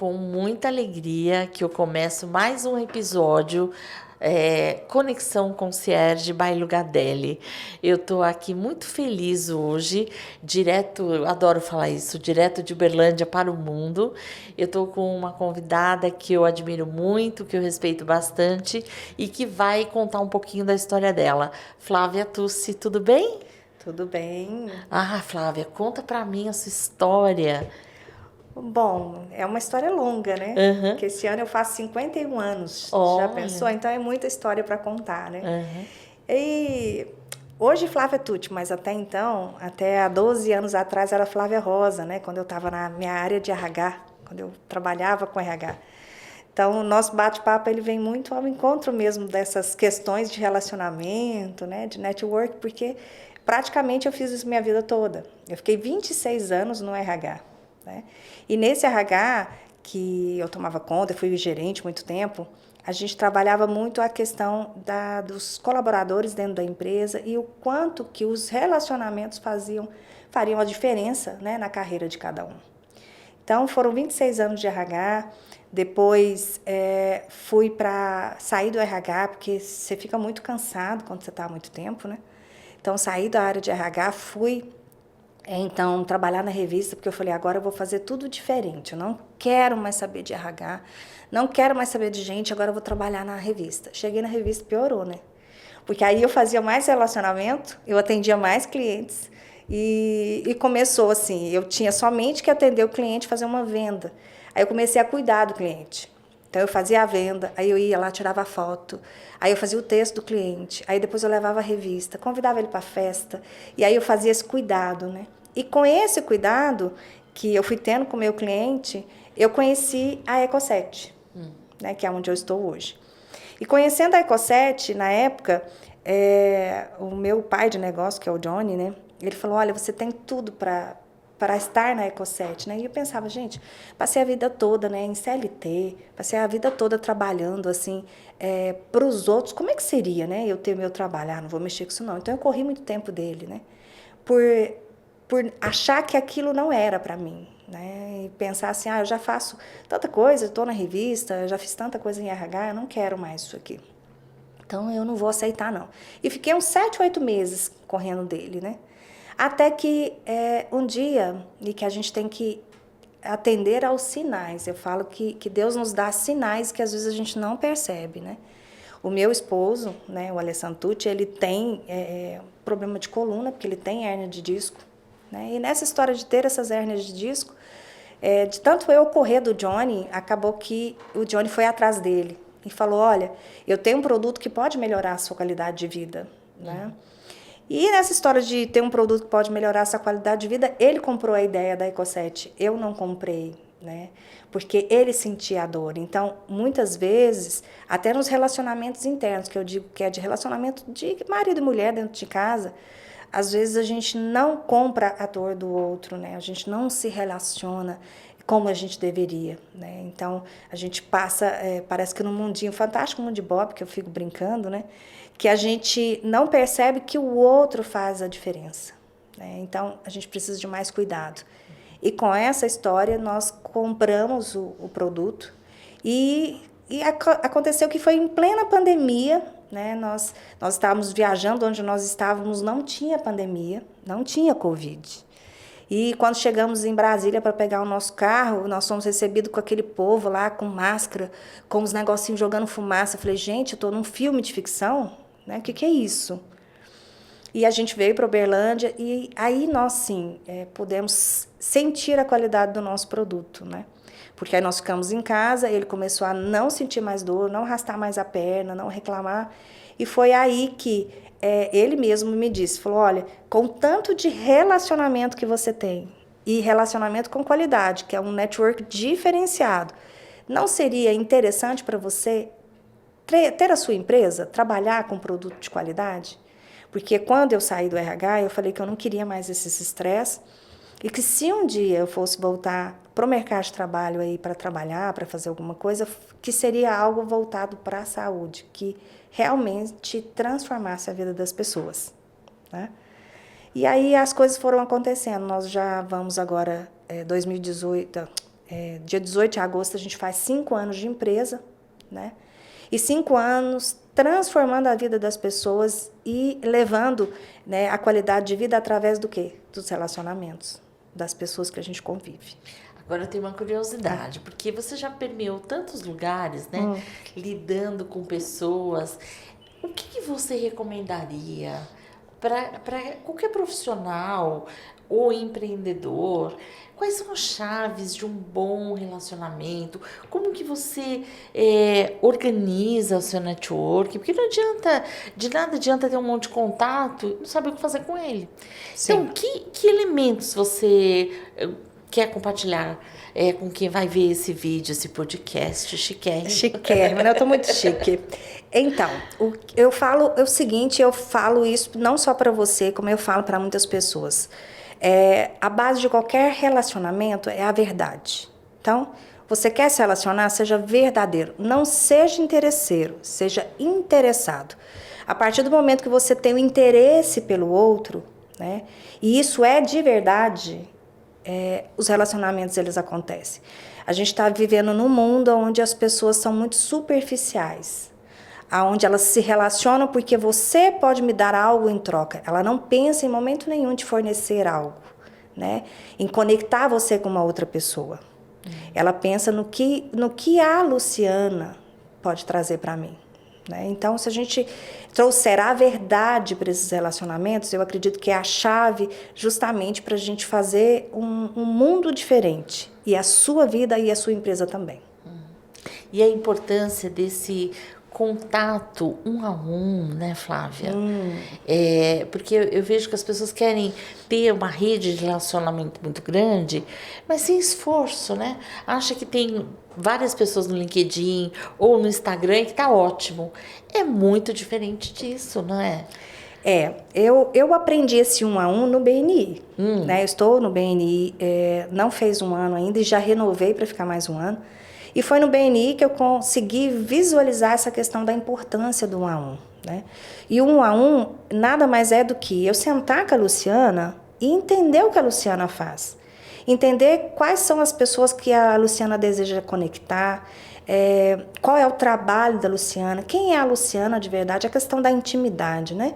com muita alegria que eu começo mais um episódio Conexão Concierge by Lugadelli. Eu estou aqui muito feliz hoje, direto, eu adoro falar isso, direto de Uberlândia para o mundo. Eu estou com uma convidada que eu admiro muito, que eu respeito bastante e que vai contar um pouquinho da história dela. Flávia Tussi, tudo bem? Tudo bem? Ah, Flávia, conta para mim a sua história. Bom, é uma história longa, né? Aham. Porque esse ano eu faço 51 anos. Já Olha. pensou? Então é muita história para contar, né? Aham. E hoje Flávia Tucci, mas até então, até há 12 anos atrás era Flávia Rosa, né? Quando eu estava na minha área de RH, quando eu trabalhava com RH. Então, o nosso bate-papo ele vem muito ao encontro mesmo dessas questões de relacionamento, né, de network, porque praticamente eu fiz isso minha vida toda. Eu fiquei 26 anos no RH, né? E nesse RH que eu tomava conta, eu fui gerente muito tempo, a gente trabalhava muito a questão dos colaboradores dentro da empresa e o quanto que os relacionamentos fariam a diferença, né, na carreira de cada um. Então, foram 26 anos de RH, depois fui para sair do RH, porque você fica muito cansado quando você está há muito tempo, né? Então, saí da área de RH, fui então trabalhar na revista, porque eu falei, agora eu vou fazer tudo diferente, eu não quero mais saber de RH, não quero mais saber de gente, agora eu vou trabalhar na revista. Cheguei na revista, piorou, né? Porque aí eu fazia mais relacionamento, eu atendia mais clientes e começou assim, eu tinha somente que atender o cliente e fazer uma venda. Aí eu comecei a cuidar do cliente. Então eu fazia a venda, aí eu ia lá, tirava a foto, aí eu fazia o texto do cliente, aí depois eu levava a revista, convidava ele para a festa, e aí eu fazia esse cuidado, né? E com esse cuidado que eu fui tendo com o meu cliente, eu conheci a Ecoset, né, que é onde eu estou hoje. E conhecendo a Ecoset, na época, o meu pai de negócio, que é o Johnny, né? Ele falou, olha, você tem tudo para estar na Ecoset, né? E eu pensava, gente, passei a vida toda, né, em CLT, passei a vida toda trabalhando, assim, para os outros. Como é que seria, né, eu ter meu trabalho? Ah, não vou mexer com isso, não. Então, eu corri muito tempo dele, né? Por, por achar que aquilo não era para mim, né? E pensar assim, eu já faço tanta coisa, estou na revista, já fiz tanta coisa em RH, eu não quero mais isso aqui. Então, eu não vou aceitar, não. E fiquei uns 7, 8 meses correndo dele, né? Até que um dia, e que a gente tem que atender aos sinais. Eu falo que Deus nos dá sinais que às vezes a gente não percebe, né? O meu esposo, né, o Alessandro Tucci, ele tem problema de coluna, porque ele tem hérnia de disco. Né? E nessa história de ter essas hérnias de disco, de tanto eu correr do Johnny, acabou que o Johnny foi atrás dele e falou, olha, eu tenho um produto que pode melhorar a sua qualidade de vida, né? E nessa história de ter um produto que pode melhorar a sua qualidade de vida, ele comprou a ideia da Ecoset, eu não comprei, né? Porque ele sentia a dor. Então, muitas vezes, até nos relacionamentos internos, que eu digo que é de relacionamento de marido e mulher dentro de casa, às vezes a gente não compra a dor do outro, né? A gente não se relaciona como a gente deveria, né? Então, a gente passa, parece que no mundinho, fantástico mundo de Bob, que eu fico brincando, né? Que a gente não percebe que o outro faz a diferença, né? Então, a gente precisa de mais cuidado. E com essa história, nós compramos o produto e aconteceu que foi em plena pandemia, né? Nós estávamos viajando, onde nós estávamos não tinha pandemia, não tinha Covid. E quando chegamos em Brasília para pegar o nosso carro, nós fomos recebidos com aquele povo lá, com máscara, com os negocinhos jogando fumaça. Eu falei, gente, eu estou num filme de ficção? Né? O que é isso? E a gente veio para Uberlândia e aí nós, sim, pudemos sentir a qualidade do nosso produto, né? Porque aí nós ficamos em casa, ele começou a não sentir mais dor, não arrastar mais a perna, não reclamar. E foi aí que ele mesmo me disse, falou, olha, com tanto de relacionamento que você tem, e relacionamento com qualidade, que é um network diferenciado, não seria interessante para você ter a sua empresa, trabalhar com produto de qualidade? Porque quando eu saí do RH, eu falei que eu não queria mais esses estresse e que se um dia eu fosse voltar para o mercado de trabalho aí para trabalhar, para fazer alguma coisa, que seria algo voltado para a saúde, que realmente transformasse a vida das pessoas, né? E aí as coisas foram acontecendo. Nós já vamos agora, 2018, Dia 18 de agosto a gente faz 5 anos de empresa, né? E 5 anos transformando a vida das pessoas e levando, né, a qualidade de vida através do quê? Dos relacionamentos, das pessoas que a gente convive. Agora eu tenho uma curiosidade, porque você já permeou tantos lugares, né? Lidando com pessoas. O que você recomendaria para qualquer profissional ou empreendedor? Quais são as chaves de um bom relacionamento? Como que você organiza o seu network? Porque não adianta, de nada adianta ter um monte de contato e não saber o que fazer com ele. Sim. Então, que elementos você quer compartilhar com quem vai ver esse vídeo, esse podcast chiquérrimo? Chiquérrimo, né? Eu estou muito chique. Então, eu falo o seguinte, eu falo isso não só para você, como eu falo para muitas pessoas. A base de qualquer relacionamento é a verdade. Então, você quer se relacionar, seja verdadeiro. Não seja interesseiro, seja interessado. A partir do momento que você tem o interesse pelo outro, né? E isso é de verdade, os relacionamentos eles acontecem. A gente está vivendo num mundo onde as pessoas são muito superficiais, onde elas se relacionam porque você pode me dar algo em troca. Ela não pensa em momento nenhum de fornecer algo, né? Em conectar você com uma outra pessoa. Ela pensa no que a Luciana pode trazer para mim. Né? Então, se a gente trouxer a verdade para esses relacionamentos, eu acredito que é a chave justamente para a gente fazer um mundo diferente. E a sua vida e a sua empresa também. E a importância desse contato um a um, né, Flávia? Porque eu vejo que as pessoas querem ter uma rede de relacionamento muito grande, mas sem esforço, né? Acha que tem várias pessoas no LinkedIn ou no Instagram e que tá ótimo. É muito diferente disso, não é? Eu aprendi esse um a um no BNI. Né? Eu estou no BNI, não fez um ano ainda e já renovei para ficar mais um ano. E foi no BNI que eu consegui visualizar essa questão da importância do um a um. Né? E o um a um nada mais é do que eu sentar com a Luciana e entender o que a Luciana faz. Entender quais são as pessoas que a Luciana deseja conectar, qual é o trabalho da Luciana, quem é a Luciana de verdade, a questão da intimidade, né?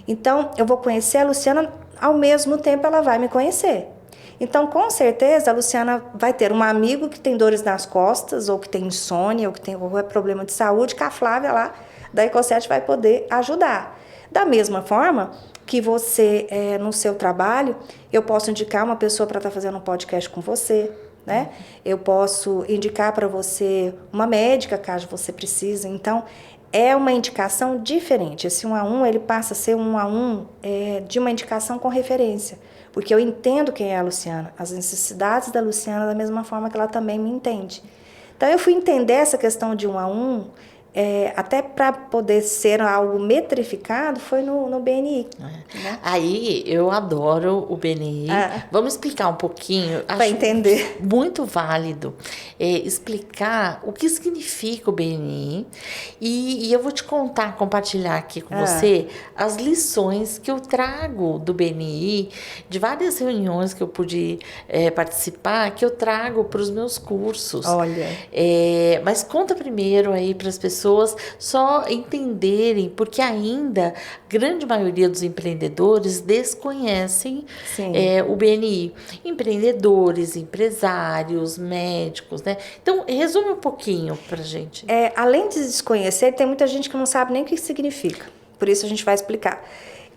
Então, eu vou conhecer a Luciana, ao mesmo tempo ela vai me conhecer. Então, com certeza, a Luciana vai ter um amigo que tem dores nas costas, ou que tem insônia, ou que tem qualquer problema de saúde, que a Flávia lá da Ecosete vai poder ajudar. Da mesma forma que você, no seu trabalho, eu posso indicar uma pessoa para estar fazendo um podcast com você, né? Eu posso indicar para você uma médica, caso você precise. Então, é uma indicação diferente. Esse um a um, ele passa a ser um a um de uma indicação com referência. Porque eu entendo quem é a Luciana, as necessidades da Luciana da mesma forma que ela também me entende. Então, eu fui entender essa questão de um a um, até para poder ser algo metrificado, foi no BNI. Né? Aí, eu adoro o BNI. Vamos explicar um pouquinho. Para entender. Muito válido explicar o que significa o BNI. E eu vou te contar, compartilhar aqui com você as lições que eu trago do BNI, de várias reuniões que eu pude participar, que eu trago para os meus cursos. Olha. Mas conta primeiro aí para as pessoas só entenderem, porque ainda a grande maioria dos empreendedores desconhecem o BNI. Empreendedores, empresários, médicos, né? Então, resume um pouquinho pra gente. Além de desconhecer, tem muita gente que não sabe nem o que significa. Por isso a gente vai explicar.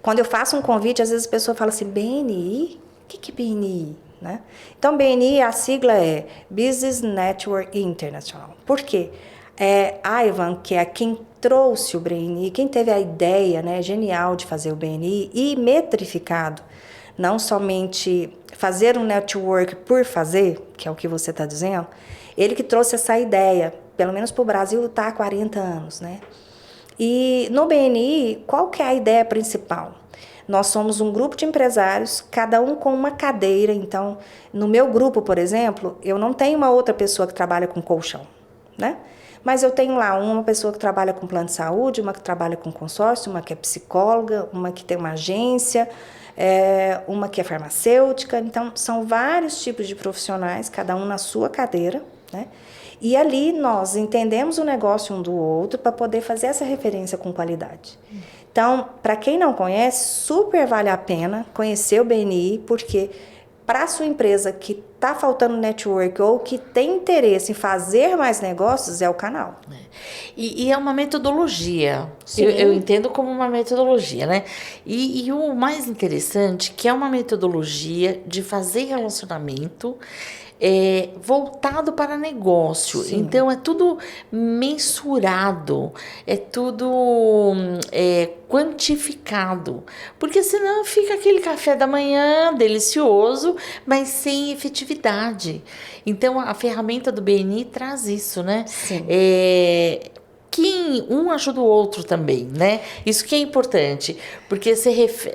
Quando eu faço um convite, às vezes a pessoa fala assim, BNI? O que é BNI? Né? Então, BNI, a sigla é Business Network International. Por quê? Ivan, que é quem trouxe o BNI, quem teve a ideia, né, genial de fazer o BNI e metrificado, não somente fazer um network por fazer, que é o que você está dizendo, ele que trouxe essa ideia, pelo menos para o Brasil está há 40 anos, né? E no BNI, qual que é a ideia principal? Nós somos um grupo de empresários, cada um com uma cadeira. Então, no meu grupo, por exemplo, eu não tenho uma outra pessoa que trabalha com colchão, né? Mas eu tenho lá uma pessoa que trabalha com plano de saúde, uma que trabalha com consórcio, uma que é psicóloga, uma que tem uma agência, uma que é farmacêutica. Então, são vários tipos de profissionais, cada um na sua cadeira, né? E ali nós entendemos o negócio um do outro para poder fazer essa referência com qualidade. Então, para quem não conhece, super vale a pena conhecer o BNI, porque para a sua empresa que está faltando network ou que tem interesse em fazer mais negócios, é o canal. E é uma metodologia. Sim. Eu entendo como uma metodologia, né? E o mais interessante que é uma metodologia de fazer relacionamento voltado para negócio. Sim. Então, é tudo mensurado, é tudo quantificado. Porque senão fica aquele café da manhã delicioso, mas sem efetividade. Então, a ferramenta do BNI traz isso, né? Sim. Que um ajuda o outro também, né? Isso que é importante, porque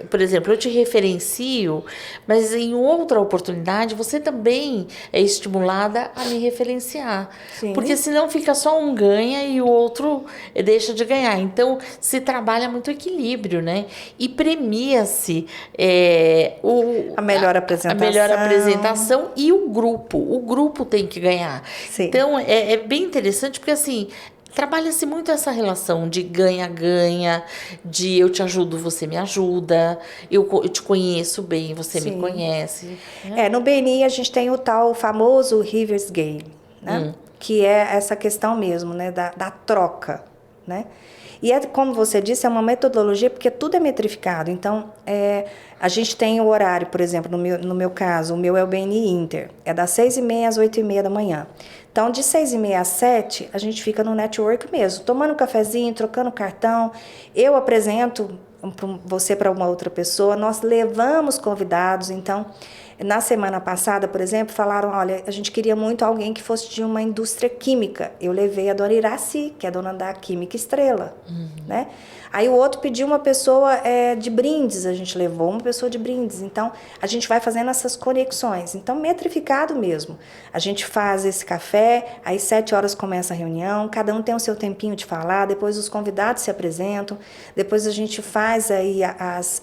por exemplo, eu te referencio, mas em outra oportunidade você também é estimulada a me referenciar. Sim. Porque senão fica só um ganha e o outro deixa de ganhar. Então, se trabalha muito equilíbrio, né? E premia-se a melhor apresentação. A melhor apresentação e o grupo. O grupo tem que ganhar. Sim. Então, é bem interessante, porque assim, trabalha-se muito essa relação de ganha-ganha, de eu te ajudo, você me ajuda, eu te conheço bem, você Sim. me conhece. Né? No BNI a gente tem o tal famoso Reverse Game, né? Que é essa questão mesmo, né? Da troca, né? E como você disse, é uma metodologia porque tudo é metrificado. Então, a gente tem o horário, por exemplo, no meu caso, o meu é o BNI Inter, é das 6h30 às 8h30 da manhã. Então, de 6h30 às 7h, a gente fica no network mesmo, tomando um cafezinho, trocando cartão. Eu apresento você para uma outra pessoa, nós levamos convidados. Então, na semana passada, por exemplo, falaram, olha, a gente queria muito alguém que fosse de uma indústria química. Eu levei a dona Iraci, que é dona da Química Estrela, né? Aí o outro pediu uma pessoa de brindes, a gente levou uma pessoa de brindes. Então, a gente vai fazendo essas conexões. Então, metrificado mesmo. A gente faz esse café, aí 7h começa a reunião, cada um tem o seu tempinho de falar, depois os convidados se apresentam, depois a gente faz aí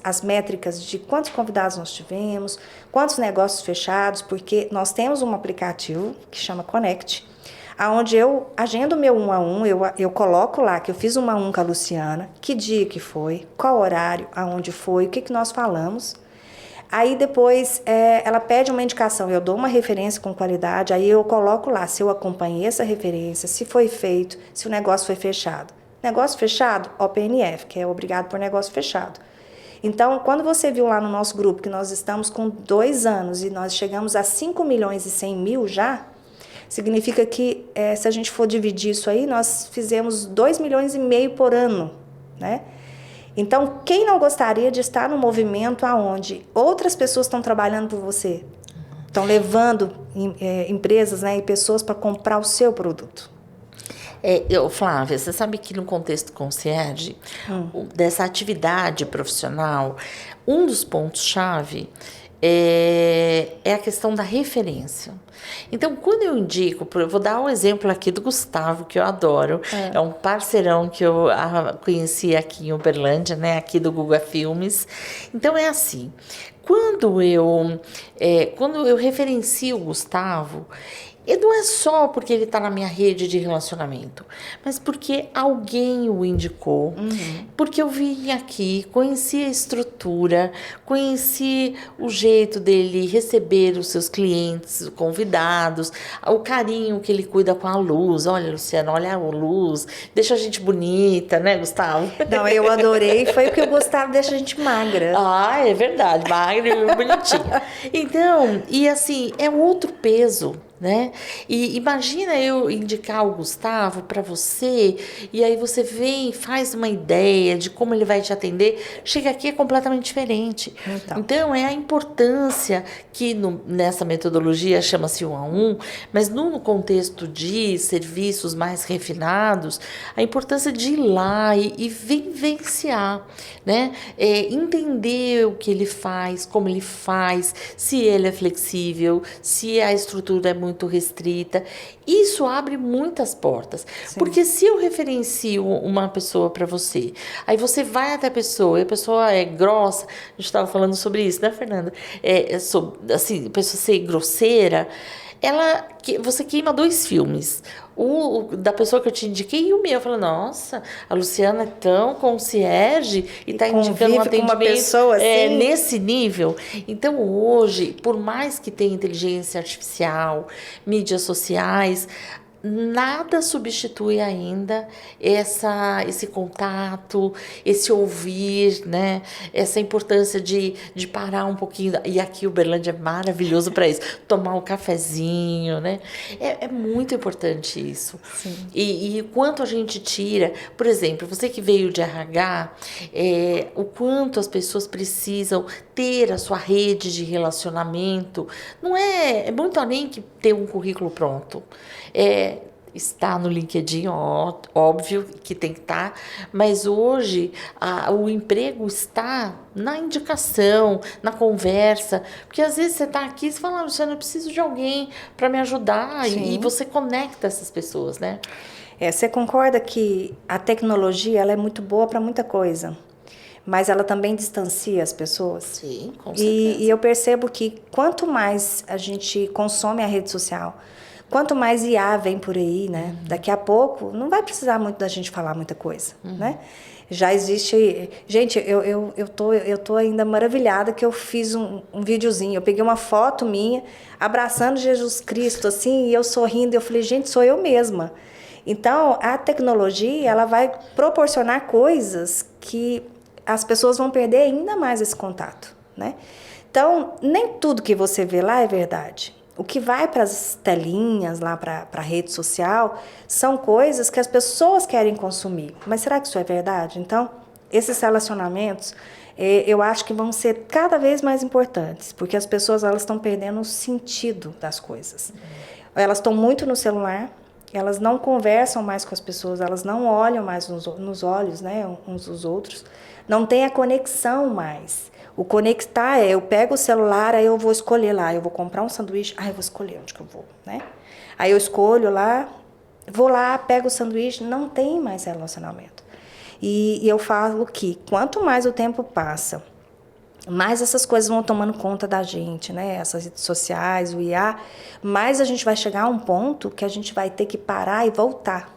as métricas de quantos convidados nós tivemos, quantos negócios fechados, porque nós temos um aplicativo que chama Connect, aonde eu agendo o meu 1 a 1, eu coloco lá que eu fiz 1 a 1 com a Luciana, que dia que foi, qual horário, aonde foi, o que nós falamos. Aí depois ela pede uma indicação, eu dou uma referência com qualidade, aí eu coloco lá se eu acompanhei essa referência, se foi feito, se o negócio foi fechado. Negócio fechado, OPNF, que é obrigado por negócio fechado. Então, quando você viu lá no nosso grupo que nós estamos com 2 anos e nós chegamos a 5.100.000 já, significa que, se a gente for dividir isso aí, nós fizemos 2,5 milhões por ano, né? Então, quem não gostaria de estar no movimento onde outras pessoas estão trabalhando por você? Estão levando empresas, né, e pessoas para comprar o seu produto. Flávia, você sabe que no contexto concierge, dessa atividade profissional, um dos pontos-chave é a questão da referência. Então, quando eu indico, eu vou dar um exemplo aqui do Gustavo, que eu adoro, é um parceirão que eu conheci aqui em Uberlândia, né, aqui do Guga Filmes. Então, é assim, quando eu referencio o Gustavo, e não é só porque ele está na minha rede de relacionamento, mas porque alguém o indicou, porque eu vim aqui, conheci a estrutura, conheci o jeito dele receber os seus clientes, convidados, o carinho que ele cuida com a luz. Olha, Luciana, olha a luz, deixa a gente bonita, né, Gustavo? Não, eu adorei, foi porque o Gustavo deixa a gente magra. Ah, é verdade, magra e bonitinha. Então, e assim, é outro peso, né? E imagina eu indicar o Gustavo para você, e aí você vem, faz uma ideia de como ele vai te atender, chega aqui é completamente diferente. Então é a importância que nessa metodologia chama-se 1 a 1, mas no contexto de serviços mais refinados, a importância de ir lá e vivenciar, né? Entender o que ele faz, como ele faz, se ele é flexível, se a estrutura é muito restrita. Isso abre muitas portas. Sim. Porque se eu referencio uma pessoa para você, aí você vai até a pessoa, e a pessoa é grossa, a gente estava falando sobre isso, né, Fernanda? Assim, a pessoa ser grosseira, você queima dois filmes. O da pessoa que eu te indiquei e o meu. Eu falo, nossa, a Luciana é tão concierge e está indicando um convive com uma atendimento pessoa assim. nesse nível. Então, hoje, por mais que tenha inteligência artificial, mídias sociais, nada substitui ainda esse contato, esse ouvir, né? Essa importância de parar um pouquinho. E aqui o Uberlândia é maravilhoso para isso. Tomar um cafezinho, né? É muito importante isso. Sim. E o quanto a gente tira... Por exemplo, você que veio de RH, o quanto as pessoas precisam ter a sua rede de relacionamento. Não é muito além que ter um currículo pronto. Está no LinkedIn, óbvio que tem que estar, mas hoje o emprego está na indicação, na conversa, porque às vezes você está aqui e você fala, Luciana, eu preciso de alguém para me ajudar, e você conecta essas pessoas, né? Você concorda que a tecnologia ela é muito boa para muita coisa, mas ela também distancia as pessoas? Sim, com certeza. E eu percebo que quanto mais a gente consome a rede social, quanto mais IA vem por aí, né? Daqui a pouco não vai precisar muito da gente falar muita coisa, né? Já existe... Gente, eu tô ainda maravilhada que eu fiz um videozinho. Eu peguei uma foto minha abraçando Jesus Cristo, assim, e eu sorrindo. Eu falei, gente, sou eu mesma. Então, a tecnologia, ela vai proporcionar coisas que as pessoas vão perder ainda mais esse contato, né? Então, nem tudo que você vê lá é verdade. O que vai para as telinhas, lá para a rede social, são coisas que as pessoas querem consumir. Mas será que isso é verdade? Então, esses relacionamentos, eu acho que vão ser cada vez mais importantes, porque as pessoas elas estão perdendo o sentido das coisas. Elas estão muito no celular, elas não conversam mais com as pessoas, elas não olham mais nos olhos, né, uns dos outros, não tem a conexão mais. O conectar eu pego o celular, aí eu vou escolher lá, eu vou comprar um sanduíche, eu vou escolher onde que eu vou, né? Aí eu escolho lá, vou lá, pego o sanduíche, não tem mais relacionamento. E eu falo que quanto mais o tempo passa, mais essas coisas vão tomando conta da gente, né? Essas redes sociais, o IA, mais a gente vai chegar a um ponto que a gente vai ter que parar e voltar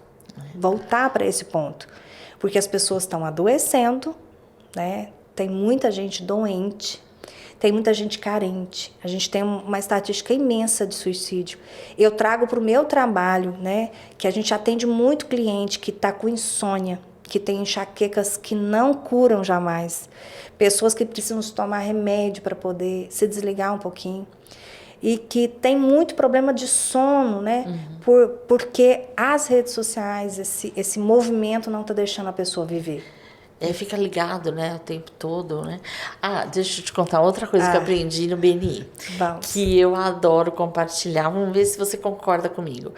para esse ponto. Porque as pessoas estão adoecendo, né? Tem muita gente doente, tem muita gente carente. A gente tem uma estatística imensa de suicídio. Eu trago para o meu trabalho, né, que a gente atende muito cliente que está com insônia, que tem enxaquecas que não curam jamais. Pessoas que precisam tomar remédio para poder se desligar um pouquinho. E que tem muito problema de sono, né? Porque as redes sociais, esse movimento não está deixando a pessoa viver. Fica ligado, né, o tempo todo, né? Deixa eu te contar outra coisa que eu aprendi no BNI. Vamos. Que eu adoro compartilhar. Vamos ver se você concorda comigo.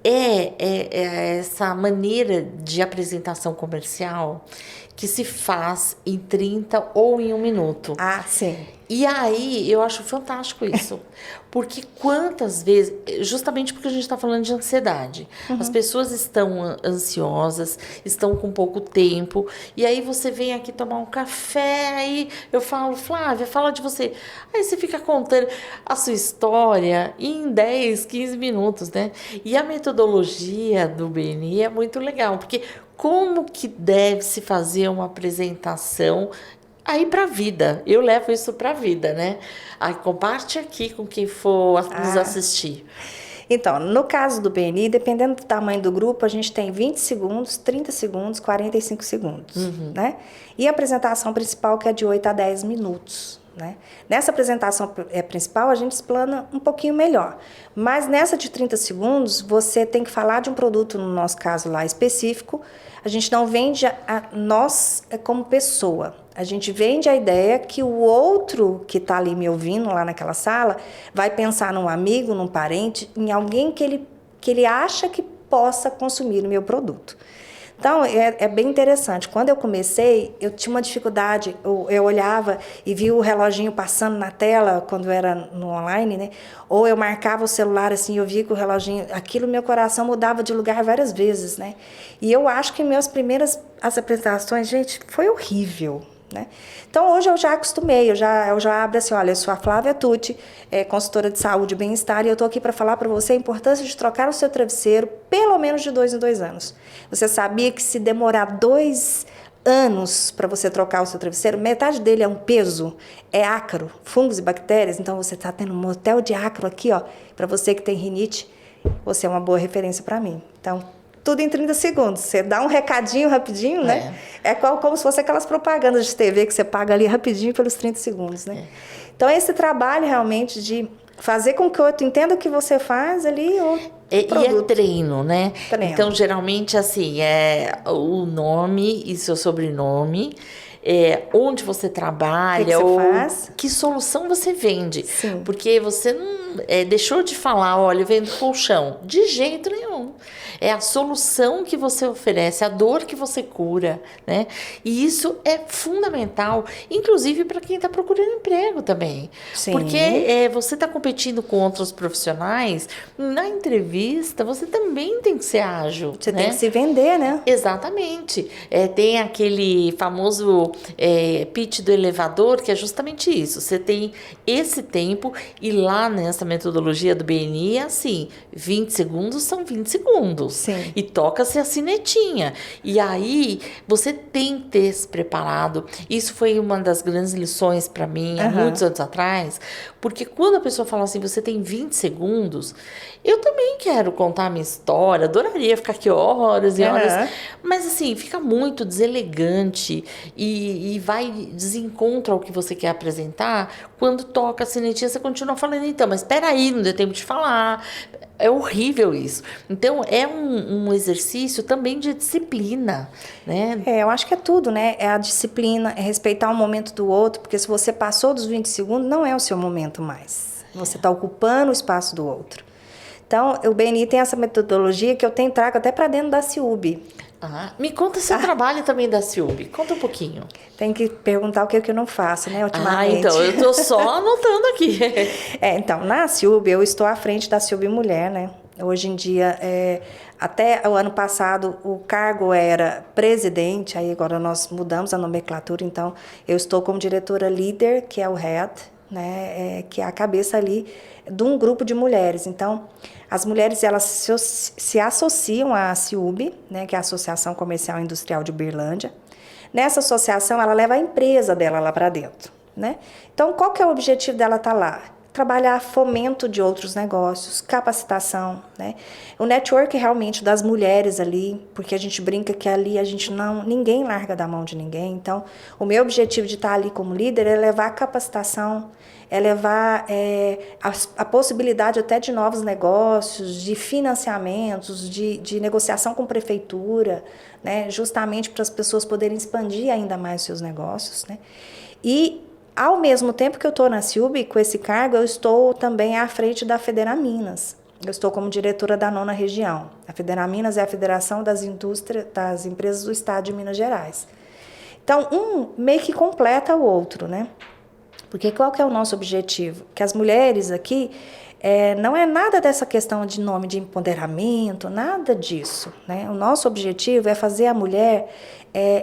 Essa maneira de apresentação comercial que se faz em 30 ou em 1 minuto. Sim. E aí, eu acho fantástico isso. Porque quantas vezes... Justamente porque a gente está falando de ansiedade. As pessoas estão ansiosas, estão com pouco tempo. E aí, você vem aqui tomar um café, aí eu falo, Flávia, fala de você. Aí você fica contando a sua história em 10, 15 minutos, né? E a metodologia do BNI é muito legal. Porque como que deve se fazer uma apresentação aí para a vida? Eu levo isso para a vida, né? Compartilhe aqui com quem for nos assistir. Então, no caso do BNI, dependendo do tamanho do grupo, a gente tem 20 segundos, 30 segundos, 45 segundos, né? E a apresentação principal, que é de 8 a 10 minutos, né? Nessa apresentação principal, a gente explana um pouquinho melhor. Mas nessa de 30 segundos, você tem que falar de um produto, no nosso caso lá específico. A gente não vende nós como pessoa. A gente vende a ideia que o outro que está ali me ouvindo lá naquela sala vai pensar num amigo, num parente, em alguém que ele acha que possa consumir o meu produto. Então, é bem interessante. Quando eu comecei, eu tinha uma dificuldade. Eu olhava e via o reloginho passando na tela, quando eu era no online, né? Ou eu marcava o celular assim, eu via que o reloginho... Aquilo, meu coração mudava de lugar várias vezes, né? E eu acho que minhas primeiras as apresentações, gente, foi horrível, né? Então, hoje eu já acostumei, eu já abro assim, olha, eu sou a Flávia Tucci, consultora de saúde e bem-estar, e eu estou aqui para falar para você a importância de trocar o seu travesseiro pelo menos de 2 em 2 anos. Você sabia que se demorar 2 anos para você trocar o seu travesseiro, metade dele é um peso, é ácaro, fungos e bactérias, então você está tendo um motel de ácaro aqui, ó, para você que tem rinite, você é uma boa referência para mim. Então, tudo em 30 segundos. Você dá um recadinho rapidinho, né? É como se fosse aquelas propagandas de TV que você paga ali rapidinho pelos 30 segundos, né? Então, esse trabalho realmente de fazer com que o outro entenda o que você faz ali... E é treino, né? Treino. Então, geralmente, assim, o nome e seu sobrenome... onde você trabalha, que você faz? Que solução você vende. Sim. Porque você não deixou de falar, olha, eu vendo colchão. De jeito nenhum. É a solução que você oferece, a dor que você cura, né? E isso é fundamental, inclusive para quem está procurando emprego também. Sim. Porque você está competindo com outros profissionais, na entrevista você também tem que ser ágil. Você né? tem que se vender, né? Exatamente. Tem aquele famoso pitch do elevador, que é justamente isso. Você tem esse tempo e lá nessa metodologia do BNI é assim, 20 segundos são 20 segundos. Sim. E toca-se a sinetinha. E aí você tem que ter se preparado. Isso foi uma das grandes lições para mim há muitos anos atrás, porque quando a pessoa fala assim, você tem 20 segundos, eu também quero contar a minha história, adoraria ficar aqui horas e horas, mas assim, fica muito deselegante e vai desencontro ao que você quer apresentar. Quando toca a sinetinha, você continua falando, então, mas espera aí, não deu tempo de falar. É horrível isso. Então, é um exercício também de disciplina, né? Eu acho que é tudo, né? É a disciplina, é respeitar o momento do outro, porque se você passou dos 20 segundos, não é o seu momento mais. Você está ocupando o espaço do outro. Então, o BNI tem essa metodologia que eu trago até para dentro da CIUB. Me conta seu trabalho também da CIUB. Conta um pouquinho. Tem que perguntar o que eu não faço, né, ultimamente. Então, eu tô só anotando aqui. Então, na CIUB, eu estou à frente da CIUB Mulher, né? Hoje em dia, até o ano passado, o cargo era presidente, aí agora nós mudamos a nomenclatura, então eu estou como diretora líder, que é o head, né, que é a cabeça ali de um grupo de mulheres. Então, as mulheres elas se associam à CIUB, né, que é a Associação Comercial e Industrial de Uberlândia. Nessa associação, ela leva a empresa dela lá para dentro, né? Então, qual que é o objetivo dela estar lá? Trabalhar fomento de outros negócios, capacitação, né? O network realmente das mulheres ali, porque a gente brinca que ali ninguém larga da mão de ninguém. Então, o meu objetivo de estar ali como líder é levar a capacitação, é levar a possibilidade até de novos negócios, de financiamentos, de negociação com prefeitura, né? Justamente para as pessoas poderem expandir ainda mais os seus negócios, né? E ao mesmo tempo que eu estou na CIUB, com esse cargo, eu estou também à frente da Federaminas. Eu estou como diretora da 9ª região. A Federaminas é a Federação das Empresas do Estado de Minas Gerais. Então, um meio que completa o outro, né? Porque qual que é o nosso objetivo? Que as mulheres aqui, não é nada dessa questão de nome de empoderamento, nada disso, né? O nosso objetivo é fazer a mulher,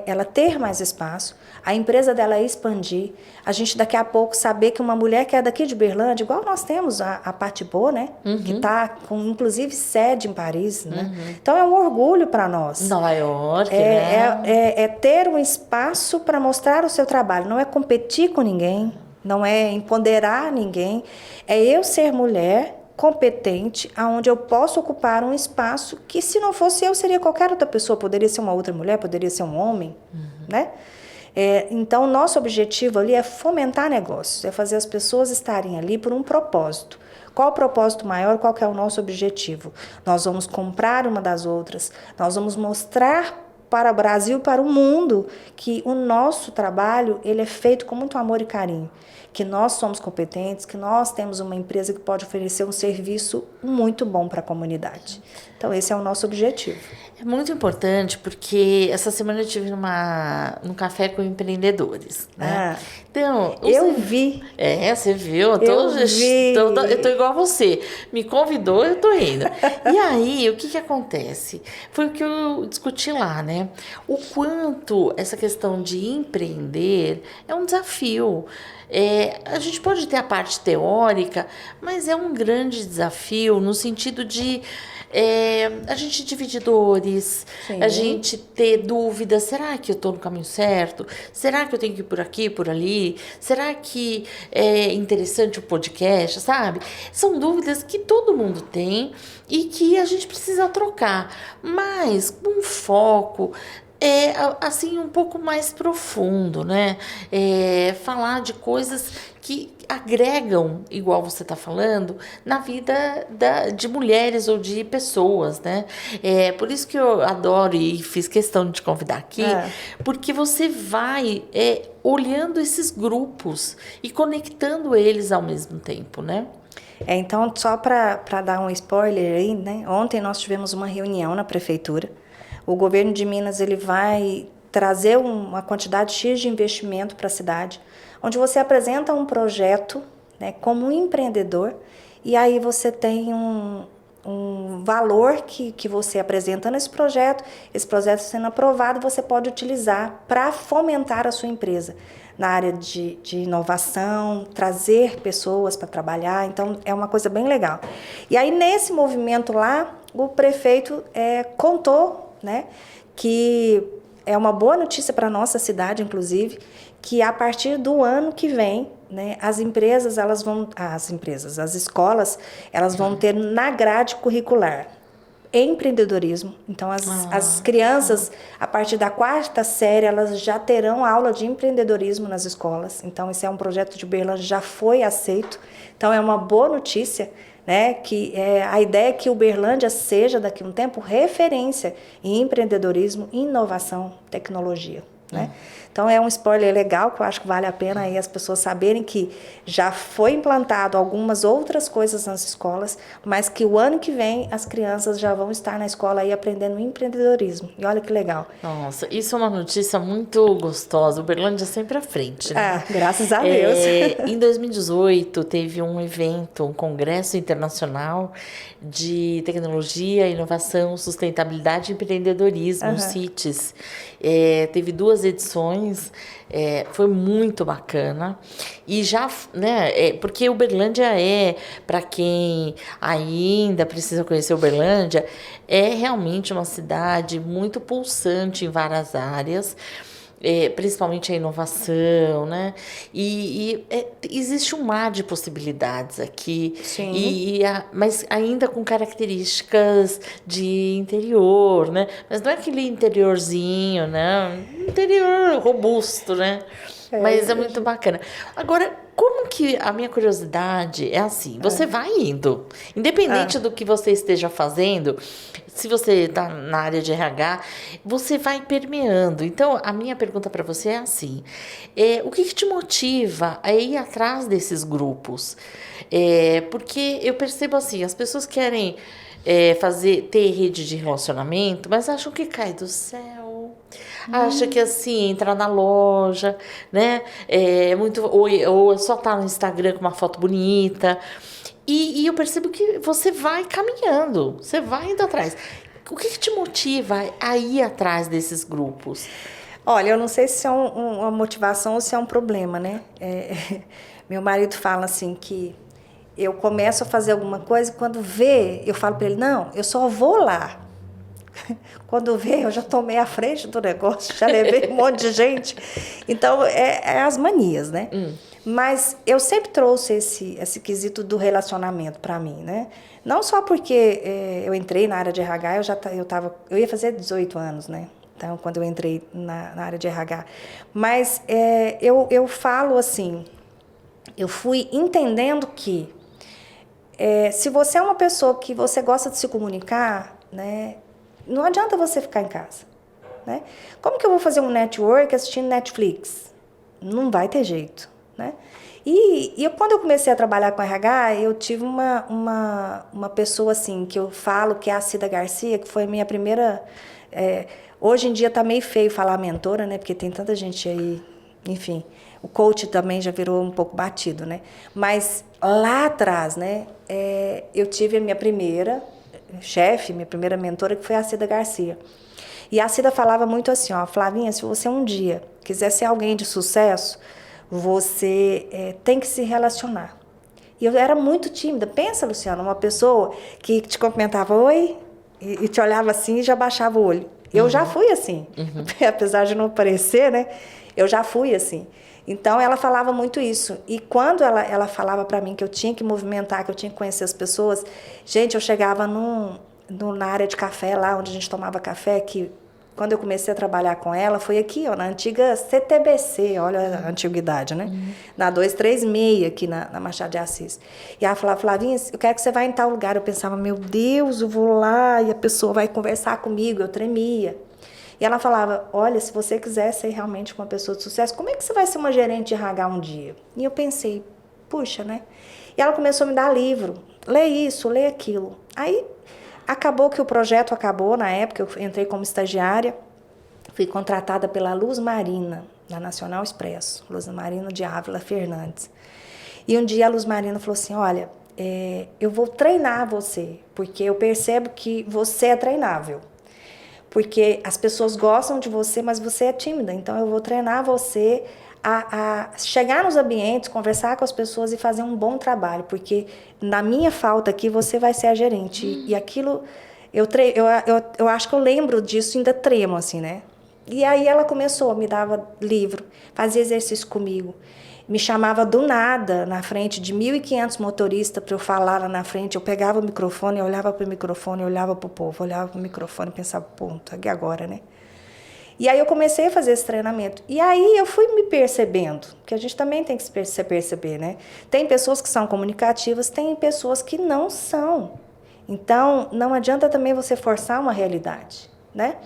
ela ter mais espaço, a empresa dela expandir, a gente daqui a pouco saber que uma mulher que é daqui de Uberlândia, igual nós temos a Patibô, né? Que está com, inclusive, sede em Paris, né? Então, é um orgulho para nós. Nova York, né? É ter um espaço para mostrar o seu trabalho, não é competir com ninguém, não é empoderar ninguém, é eu ser mulher competente, aonde eu posso ocupar um espaço que, se não fosse eu, seria qualquer outra pessoa, poderia ser uma outra mulher, poderia ser um homem, né? Então, o nosso objetivo ali é fomentar negócios, é fazer as pessoas estarem ali por um propósito. Qual o propósito maior? Qual que é o nosso objetivo? Nós vamos comprar uma das outras, nós vamos mostrar para o Brasil, para o mundo, que o nosso trabalho ele é feito com muito amor e carinho, que nós somos competentes, que nós temos uma empresa que pode oferecer um serviço muito bom para a comunidade. Então, esse é o nosso objetivo. É muito importante porque essa semana eu estive num café com empreendedores, né? Então, eu vi. Você viu? Eu vi. Eu tô igual a você. Me convidou, eu tô indo. E aí, o que acontece? Foi o que eu discuti lá, né? O quanto essa questão de empreender é um desafio. A gente pode ter a parte teórica, mas é um grande desafio no sentido de a gente dividir dores, Sim. a gente ter dúvidas, será que eu estou no caminho certo? Será que eu tenho que ir por aqui, por ali? Será que é interessante o podcast, sabe? São dúvidas que todo mundo tem e que a gente precisa trocar, mas com foco assim um pouco mais profundo, né? Falar de coisas que agregam, igual você está falando, na vida de mulheres ou de pessoas, né? Por isso que eu adoro e fiz questão de te convidar aqui, porque você vai olhando esses grupos e conectando eles ao mesmo tempo, né? Então, só para dar um spoiler aí, né? Ontem nós tivemos uma reunião na prefeitura. O governo de Minas ele vai trazer uma quantidade X de investimento para a cidade, onde você apresenta um projeto, né, como um empreendedor, e aí você tem um valor que você apresenta nesse projeto, esse projeto sendo aprovado, você pode utilizar para fomentar a sua empresa na área de inovação, trazer pessoas para trabalhar, então é uma coisa bem legal. E aí nesse movimento lá, o prefeito contou, né, que é uma boa notícia para a nossa cidade, inclusive, que a partir do ano que vem, né, as escolas, elas vão ter na grade curricular empreendedorismo. Então, as crianças, a partir da 4ª série, elas já terão aula de empreendedorismo nas escolas. Então, esse é um projeto de Uberlândia, já foi aceito. Então, é uma boa notícia, né, que a ideia é que Uberlândia seja, daqui a um tempo, referência em empreendedorismo, inovação, tecnologia, né? Então, é um spoiler legal, que eu acho que vale a pena aí as pessoas saberem que já foi implantado algumas outras coisas nas escolas, mas que o ano que vem as crianças já vão estar na escola aí aprendendo empreendedorismo. E olha que legal. Nossa, isso é uma notícia muito gostosa. Uberlândia sempre à frente, né? Graças a Deus. Em 2018, teve um evento, um congresso internacional de tecnologia, inovação, sustentabilidade e empreendedorismo, o CITES. Teve 2 edições. Foi muito bacana e já, né, porque Uberlândia para quem ainda precisa conhecer Uberlândia, é realmente uma cidade muito pulsante em várias áreas, principalmente a inovação, né? Existe um mar de possibilidades aqui. Sim. Mas ainda com características de interior, né? Mas não é aquele interiorzinho, né? Interior robusto, né? Mas é muito bacana. Agora, como que a minha curiosidade é assim, você vai indo, independente do que você esteja fazendo, se você está na área de RH, você vai permeando. Então, a minha pergunta para você é assim, o que te motiva a ir atrás desses grupos? Porque eu percebo assim, as pessoas querem ter rede de relacionamento, mas acham que cai do céu. Acha que assim, entrar na loja, né? Ou só tá no Instagram com uma foto bonita. E eu percebo que você vai caminhando, você vai indo atrás. O que te motiva a ir atrás desses grupos? Olha, eu não sei se é uma motivação ou se é um problema, né? Meu marido fala assim que eu começo a fazer alguma coisa e quando vê, eu falo para ele, não, eu só vou lá. Quando vê, eu já tomei a frente do negócio, já levei um monte de gente. Então, as manias, né? Mas eu sempre trouxe esse quesito do relacionamento para mim, né? Não só porque eu entrei na área de RH, eu ia fazer 18 anos, né? Então, quando eu entrei na área de RH. Mas eu falo assim, eu fui entendendo que se você é uma pessoa que você gosta de se comunicar, né? Não adianta você ficar em casa. né? Como que eu vou fazer um network assistindo Netflix? Não vai ter jeito, né? Quando eu comecei a trabalhar com RH, eu tive uma pessoa assim, que eu falo que é a Cida Garcia, que foi a minha primeira... hoje em dia tá meio feio falar mentora, né? Porque tem tanta gente aí, enfim... O coach também já virou um pouco batido, né? Mas lá atrás, né? Eu tive a minha primeira chefe, minha primeira mentora, que foi a Cida Garcia. E a Cida falava muito assim, ó, Flavinha, se você um dia quiser ser alguém de sucesso, você tem que se relacionar. E eu era muito tímida. Pensa, Luciana, uma pessoa que te cumprimentava, oi, e te olhava assim e já baixava o olho. Eu já fui assim, apesar de não parecer, né? Eu já fui assim. Então, ela falava muito isso. E quando ela falava para mim que eu tinha que movimentar, que eu tinha que conhecer as pessoas, gente, eu chegava na área de café, lá onde a gente tomava café, que quando eu comecei a trabalhar com ela, foi aqui, ó, na antiga CTBC, olha a antiguidade, né? Na 236, aqui na Machado de Assis. E ela falava, Flavinha, eu quero que você vá em tal lugar. Eu pensava, meu Deus, eu vou lá e a pessoa vai conversar comigo. Eu tremia. E ela falava, olha, se você quiser ser realmente uma pessoa de sucesso, como é que você vai ser uma gerente de RH um dia? E eu pensei, puxa, né? E ela começou a me dar livro, lê isso, lê aquilo. Aí acabou que o projeto acabou, na época eu entrei como estagiária, fui contratada pela Luz Marina, da Nacional Expresso, Luz Marina de Ávila Fernandes. E um dia a Luz Marina falou assim, olha, eu vou treinar você, porque eu percebo que você é treinável. Porque as pessoas gostam de você, mas você é tímida. Então, eu vou treinar você a chegar nos ambientes, conversar com as pessoas e fazer um bom trabalho. Porque na minha falta aqui, você vai ser a gerente. E aquilo, eu acho que eu lembro disso, ainda tremo, assim, né? E aí ela começou, me dava livro, fazia exercício comigo. Me chamava do nada na frente de 1.500 motoristas para eu falar lá na frente. Eu pegava o microfone, eu olhava para o microfone, eu olhava para o povo, olhava para o microfone e pensava, ponto, aqui agora, né? E aí eu comecei a fazer esse treinamento. E aí eu fui me percebendo, que a gente também tem que se perceber, né? Tem pessoas que são comunicativas, tem pessoas que não são. Então, não adianta também você forçar uma realidade, né?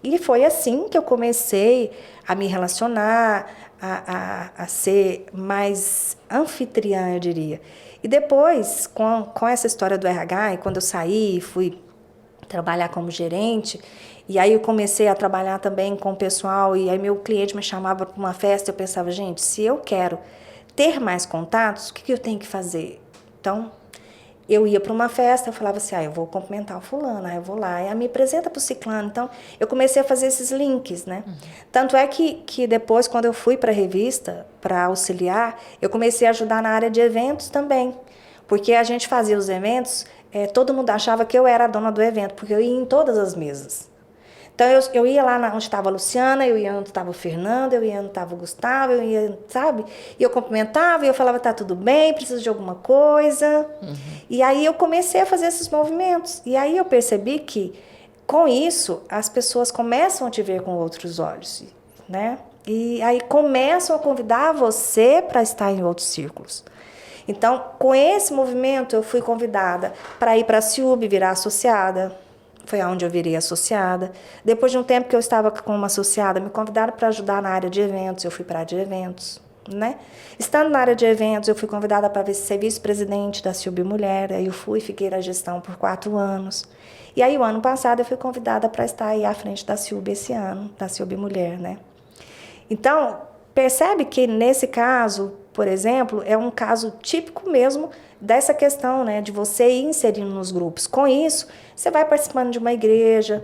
E foi assim que eu comecei a me relacionar, a ser mais anfitriã, eu diria. E depois, com essa história do RH, e quando eu saí e fui trabalhar como gerente, e aí eu comecei a trabalhar também com o pessoal, e aí meu cliente me chamava para uma festa, eu pensava, gente, se eu quero ter mais contatos, o que eu tenho que fazer? Então, eu ia para uma festa, eu falava assim, eu vou cumprimentar o fulano, eu vou lá, me apresenta para o ciclano. Então, eu comecei a fazer esses links, né? Tanto é que depois, quando eu fui para a revista, para auxiliar, eu comecei a ajudar na área de eventos também. Porque a gente fazia os eventos, todo mundo achava que eu era a dona do evento, porque eu ia em todas as mesas. Então, eu ia lá onde estava a Luciana, eu ia onde estava o Fernando, eu ia onde estava o Gustavo, eu ia, sabe? E eu cumprimentava, e eu falava, tá tudo bem, preciso de alguma coisa. E aí eu comecei a fazer esses movimentos. E aí eu percebi que, com isso, as pessoas começam a te ver com outros olhos, né? E aí começam a convidar você para estar em outros círculos. Então, com esse movimento, eu fui convidada para ir para a CIUB, virar associada. Foi onde eu virei associada. Depois de um tempo que eu estava com uma associada, me convidaram para ajudar na área de eventos. Eu fui para a área de eventos, né? Estando na área de eventos, eu fui convidada para ser vice-presidente da CIUB Mulher. Aí eu fui, fiquei na gestão por 4 anos. E aí, o ano passado, eu fui convidada para estar aí à frente da CIUB esse ano, da CIUB Mulher, né? Então, percebe que nesse caso, por exemplo, é um caso típico mesmo dessa questão, né, de você ir inserindo nos grupos. Com isso, você vai participando de uma igreja,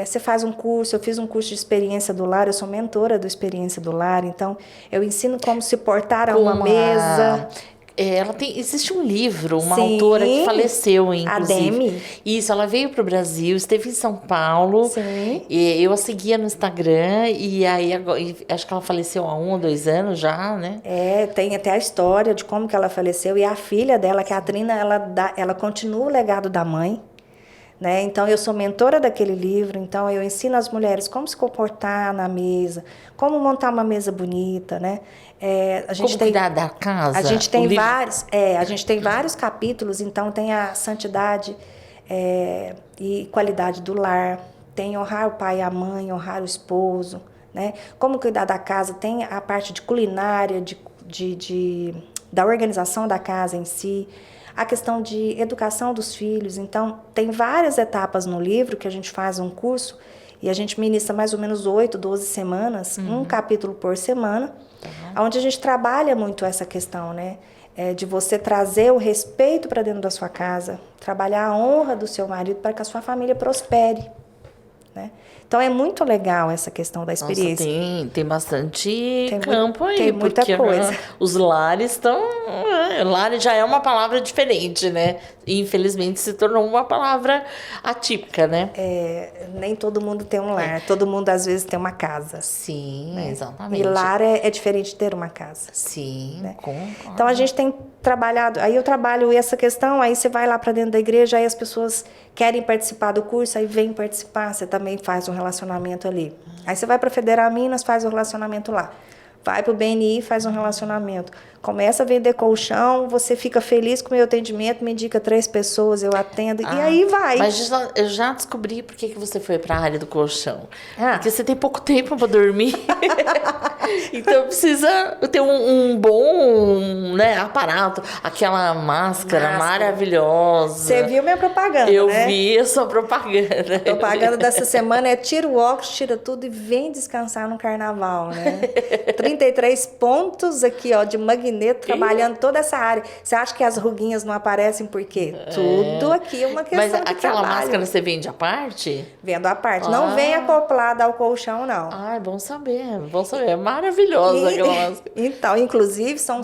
você faz um curso, eu fiz um curso de experiência do lar, eu sou mentora do experiência do lar, então eu ensino como se portar a uma mesa. Existe um livro, uma Sim, autora que faleceu, a inclusive. Demi. Isso, ela veio para o Brasil, esteve em São Paulo. Sim. E eu a seguia no Instagram, e aí acho que ela faleceu há 1 ou 2 anos já, né? Tem até a história de como que ela faleceu, e a filha dela, que é a Trina, ela continua o legado da mãe. Né? Então, eu sou mentora daquele livro, então eu ensino as mulheres como se comportar na mesa, como montar uma mesa bonita, né? Como cuidar da casa. A gente tem vários capítulos, então tem a santidade e qualidade do lar, tem honrar o pai e a mãe, honrar o esposo, né? Como cuidar da casa, tem a parte de culinária, da organização da casa em si, a questão de educação dos filhos. Então, tem várias etapas no livro que a gente faz um curso e a gente ministra mais ou menos 8, 12 semanas, um capítulo por semana, onde a gente trabalha muito essa questão, né? De você trazer o respeito para dentro da sua casa, trabalhar a honra do seu marido para que a sua família prospere, né? Então, é muito legal essa questão da experiência. Nossa, tem bastante campo aí. Tem muita coisa. Os lares estão... Lares já é uma palavra diferente, né? E, infelizmente, se tornou uma palavra atípica, né? Nem todo mundo tem um lar. Todo mundo, às vezes, tem uma casa. Sim, né? exatamente. E lar é diferente de ter uma casa. Sim, né? Concordo. Então, a gente tem trabalhado... Aí eu trabalho essa questão, aí você vai lá para dentro da igreja, aí as pessoas querem participar do curso, aí vem participar, você também faz um relacionamento ali. Aí você vai para a Federal Minas, faz o relacionamento lá. Vai para o BNI, faz um relacionamento. Começa a vender colchão, você fica feliz com o meu atendimento, me indica 3 pessoas, eu atendo, e aí vai. Mas eu já descobri por que você foi para a área do colchão. Porque você tem pouco tempo para dormir. Então precisa ter um bom, né, aparato. Aquela máscara maravilhosa. Você viu minha propaganda, eu né? Eu vi a sua propaganda. A propaganda dessa semana é tira o óculos, tira tudo e vem descansar no carnaval, né? 33 pontos aqui, ó, de magneto, trabalhando toda essa área. Você acha que as ruguinhas não aparecem por quê? Tudo aqui é uma questão de trabalho. Mas aquela máscara você vende à parte? Vendo à parte. Não vem acoplada ao colchão, não. É bom saber. É maravilhosa aquela máscara. Então, inclusive, são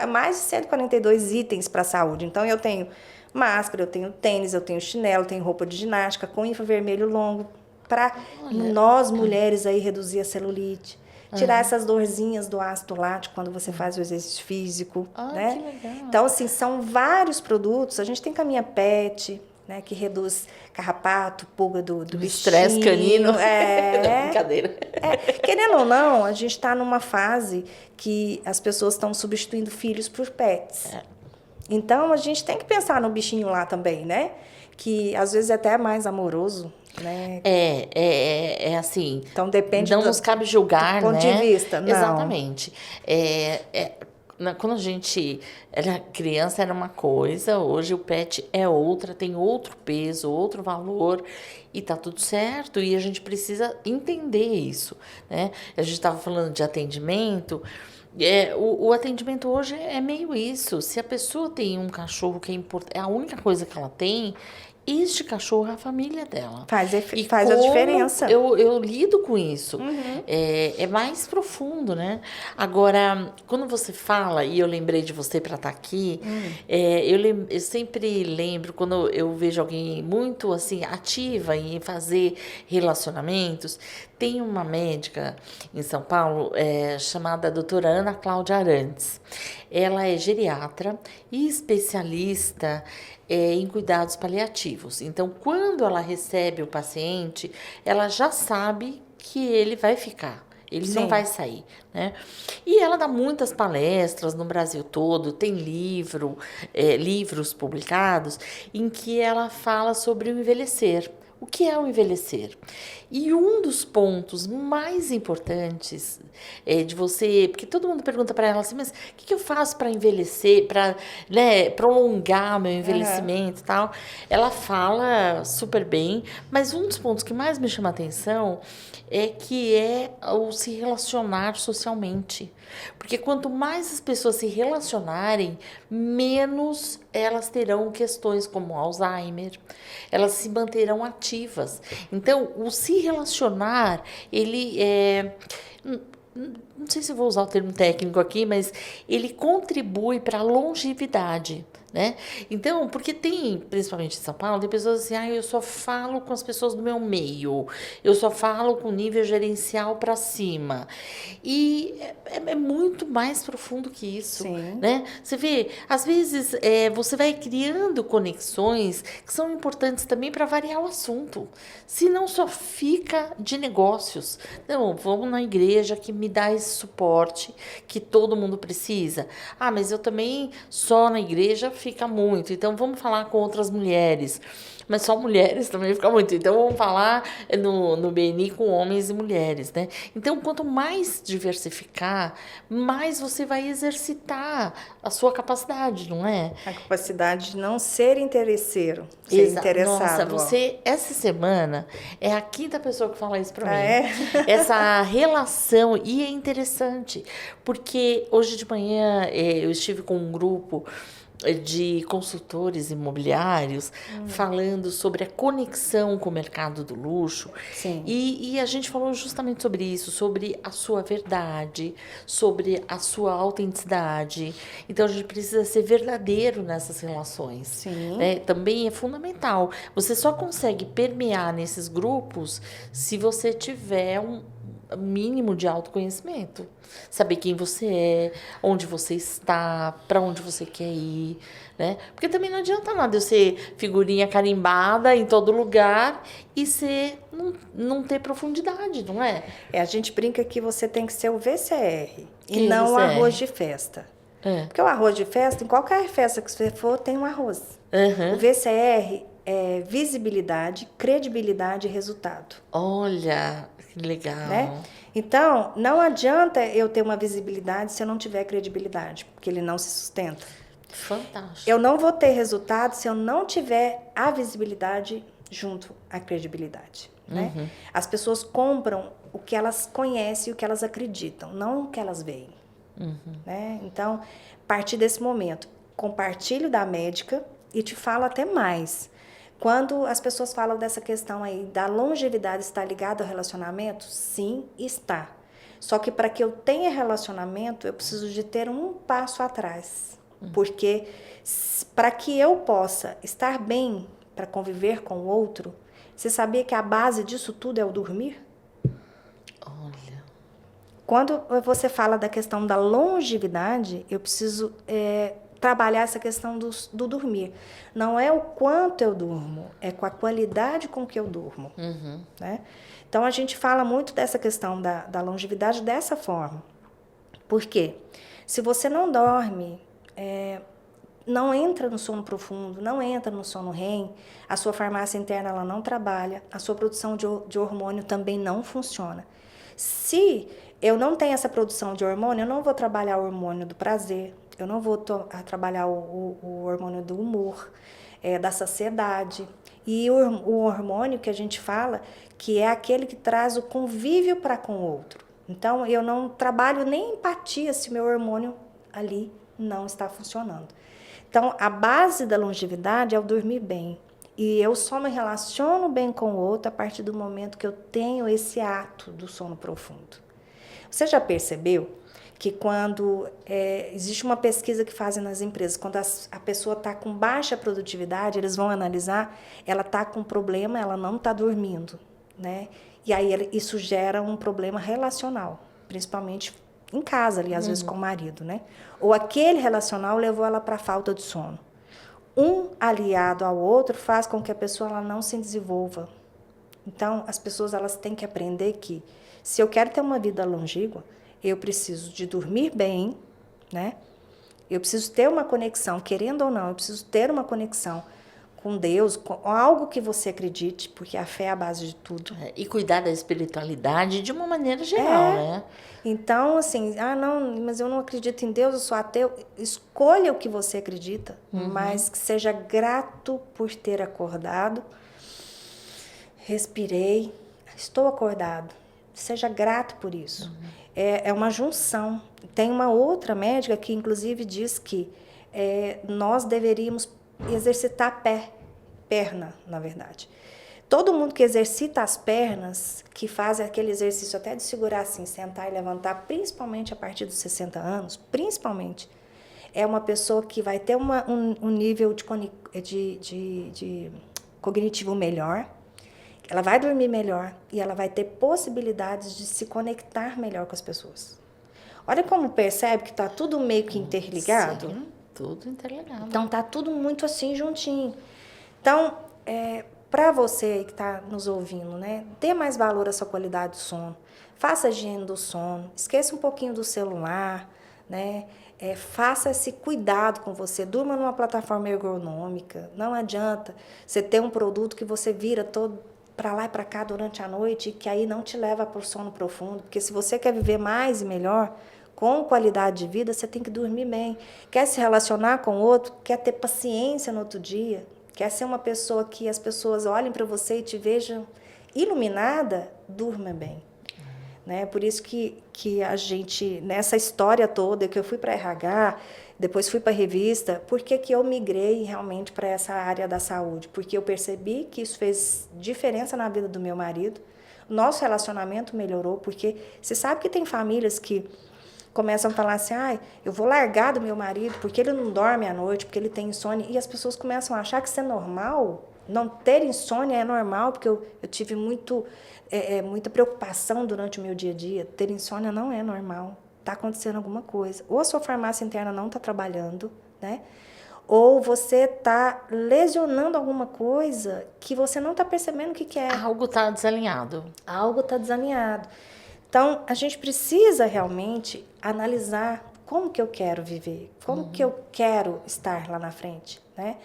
mais de 142 itens para a saúde. Então, eu tenho máscara, eu tenho tênis, eu tenho chinelo, eu tenho roupa de ginástica com infravermelho longo, para nós mulheres aí reduzir a celulite. Tirar essas dorzinhas do ácido lático quando você faz o exercício físico, né? Que legal. Então, assim, são vários produtos. A gente tem caminha PET, né, que reduz carrapato, pulga do bichinho. Estresse canino. Brincadeira. Querendo ou não, a gente está numa fase que as pessoas estão substituindo filhos por pets. Então, a gente tem que pensar no bichinho lá também, né? Que às vezes é até mais amoroso, né? É assim. Então depende não nos cabe julgar, do ponto né? de vista, não. Exatamente. Quando a gente era criança era uma coisa, hoje o pet é outra, tem outro peso, outro valor e tá tudo certo e a gente precisa entender isso, né? A gente estava falando de atendimento. O atendimento hoje é meio isso. Se a pessoa tem um cachorro que é a única coisa que ela tem, este cachorro é a família dela. Faz a diferença. Eu lido com isso. É mais profundo, né? Agora, quando você fala, e eu lembrei de você para estar aqui, eu sempre lembro quando eu vejo alguém muito assim ativa em fazer relacionamentos. Tem uma médica em São Paulo chamada doutora Ana Cláudia Arantes. Ela é geriatra e especialista em cuidados paliativos. Então, quando ela recebe o paciente, ela já sabe que ele vai ficar. Ele não vai sair, né? E ela dá muitas palestras no Brasil todo, tem livros publicados em que ela fala sobre o envelhecer. O que é o envelhecer? E um dos pontos mais importantes de você... Porque todo mundo pergunta para ela assim, mas o que eu faço para envelhecer, para prolongar meu envelhecimento e tal? Ela fala super bem, mas um dos pontos que mais me chama a atenção é o se relacionar socialmente. Porque quanto mais as pessoas se relacionarem, menos elas terão questões como Alzheimer, elas se manterão ativas. Então, o se relacionar, ele não sei se eu vou usar o termo técnico aqui, mas ele contribui para a longevidade, né? Então, porque tem, principalmente em São Paulo, tem pessoas assim, eu só falo com as pessoas do meu meio, eu só falo com nível gerencial para cima. E é muito mais profundo que isso, né? Você vê, às vezes, você vai criando conexões que são importantes também para variar o assunto. Se não só fica de negócios. Não, vamos na igreja que me dá esse suporte que todo mundo precisa. Mas eu também só na igreja fica muito. Então, vamos falar com outras mulheres. Mas só mulheres também fica muito. Então, vamos falar no BNI com homens e mulheres, né? Então, quanto mais diversificar, mais você vai exercitar a sua capacidade, não é? A capacidade de não ser interesseiro, ser Nossa, interessado. você, essa semana, é a quinta pessoa que fala isso pra mim. É? Essa relação, e é interessante, porque hoje de manhã eu estive com um grupo de consultores imobiliários falando sobre a conexão com o mercado do luxo. Sim. E a gente falou justamente sobre isso, sobre a sua verdade, sobre a sua autenticidade. Então a gente precisa ser verdadeiro nessas relações. Sim. Né? Também é fundamental. Você só consegue permear nesses grupos se você tiver um mínimo de autoconhecimento. Saber quem você é, onde você está, para onde você quer ir, né? Porque também não adianta nada eu ser figurinha carimbada em todo lugar e não ter profundidade, não é? A gente brinca que você tem que ser o VCR Que e não o VCR? arroz de festa. Porque o arroz de festa, em qualquer festa que você for, tem um arroz. Uhum. O VCR é visibilidade, credibilidade e resultado. Olha, que legal. Né? Então, não adianta eu ter uma visibilidade se eu não tiver credibilidade, porque ele não se sustenta. Fantástico. Eu não vou ter resultado se eu não tiver a visibilidade junto à credibilidade. Né? As pessoas compram o que elas conhecem e o que elas acreditam, não o que elas veem. Né? Então, a partir desse momento, compartilho da médica e te falo até mais. Quando as pessoas falam dessa questão aí da longevidade estar ligada ao relacionamento, sim, está. Só que para que eu tenha relacionamento, eu preciso de ter um passo atrás. Porque para que eu possa estar bem para conviver com o outro, você sabia que a base disso tudo é o dormir? Olha. Quando você fala da questão da longevidade, eu preciso trabalhar essa questão do dormir. Não é o quanto eu durmo, é com a qualidade com que eu durmo. Né? Então, a gente fala muito dessa questão da longevidade dessa forma. Por quê? Se você não dorme, não entra no sono profundo, não entra no sono REM, a sua farmácia interna ela não trabalha, a sua produção de hormônio também não funciona. Se eu não tenho essa produção de hormônio, eu não vou trabalhar o hormônio do prazer, eu não vou trabalhar o hormônio do humor, da saciedade. E o hormônio que a gente fala, que é aquele que traz o convívio para com o outro. Então, eu não trabalho nem empatia se meu hormônio ali não está funcionando. Então, a base da longevidade é o dormir bem. E eu só me relaciono bem com o outro a partir do momento que eu tenho esse ato do sono profundo. Você já percebeu que quando existe uma pesquisa que fazem nas empresas, quando a pessoa está com baixa produtividade, eles vão analisar, ela está com problema, ela não está dormindo, né? E aí isso gera um problema relacional, principalmente em casa ali, às vezes com o marido, né? Ou aquele relacional levou ela para a falta de sono. Um aliado ao outro faz com que a pessoa ela não se desenvolva. Então, as pessoas elas têm que aprender que se eu quero ter uma vida longínqua, eu preciso de dormir bem, né? Eu preciso ter uma conexão, querendo ou não, eu preciso ter uma conexão com Deus, com algo que você acredite, porque a fé é a base de tudo. E cuidar da espiritualidade de uma maneira geral, né? Então, assim, não, mas eu não acredito em Deus, eu sou ateu. Escolha o que você acredita, mas que seja grato por ter acordado. Respirei, estou acordado. Seja grato por isso. É uma junção. Tem uma outra médica que, inclusive, diz que nós deveríamos exercitar perna, na verdade. Todo mundo que exercita as pernas, que faz aquele exercício até de segurar assim, sentar e levantar, principalmente a partir dos 60 anos, principalmente, é uma pessoa que vai ter um nível de cognitivo melhor, ela vai dormir melhor e ela vai ter possibilidades de se conectar melhor com as pessoas. Olha como percebe que está tudo meio que interligado. Sim, tudo interligado. Então, está tudo muito assim juntinho. Então, para você que está nos ouvindo, né, dê mais valor à sua qualidade de sono. Faça a higiene do sono. Esqueça um pouquinho do celular, né? Faça esse cuidado com você, durma numa plataforma ergonômica. Não adianta você ter um produto que você vira todo para lá e para cá durante a noite, que aí não te leva para o sono profundo, porque se você quer viver mais e melhor, com qualidade de vida, você tem que dormir bem. Quer se relacionar com o outro, quer ter paciência no outro dia, quer ser uma pessoa que as pessoas olhem para você e te vejam iluminada, durma bem. Né? Por isso que a gente, nessa história toda, que eu fui para RH, depois fui para a revista, por que eu migrei realmente para essa área da saúde? Porque eu percebi que isso fez diferença na vida do meu marido, nosso relacionamento melhorou, porque você sabe que tem famílias que começam a falar assim, eu vou largar do meu marido porque ele não dorme à noite, porque ele tem insônia, e as pessoas começam a achar que isso é normal. Não ter insônia é normal, porque eu tive muita preocupação durante o meu dia a dia. Ter insônia não é normal. Está acontecendo alguma coisa. Ou a sua farmácia interna não está trabalhando, né? Ou você está lesionando alguma coisa que você não está percebendo o que é. Algo está desalinhado. Algo está desalinhado. Então, a gente precisa realmente analisar como que eu quero viver, como que eu quero estar lá na frente, né?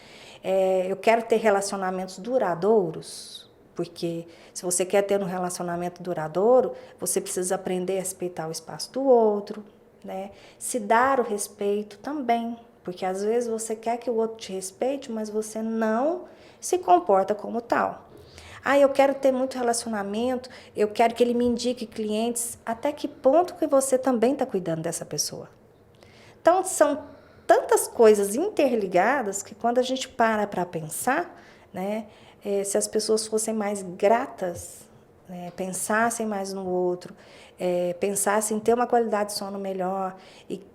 Eu quero ter relacionamentos duradouros, porque se você quer ter um relacionamento duradouro, você precisa aprender a respeitar o espaço do outro, né? Se dar o respeito também, porque às vezes você quer que o outro te respeite, mas você não se comporta como tal. Eu quero ter muito relacionamento, eu quero que ele me indique clientes. Até que ponto que você também está cuidando dessa pessoa? Então, são tantas coisas interligadas que quando a gente para pensar, né, se as pessoas fossem mais gratas, né, pensassem mais no outro, pensassem em ter uma qualidade de sono melhor, e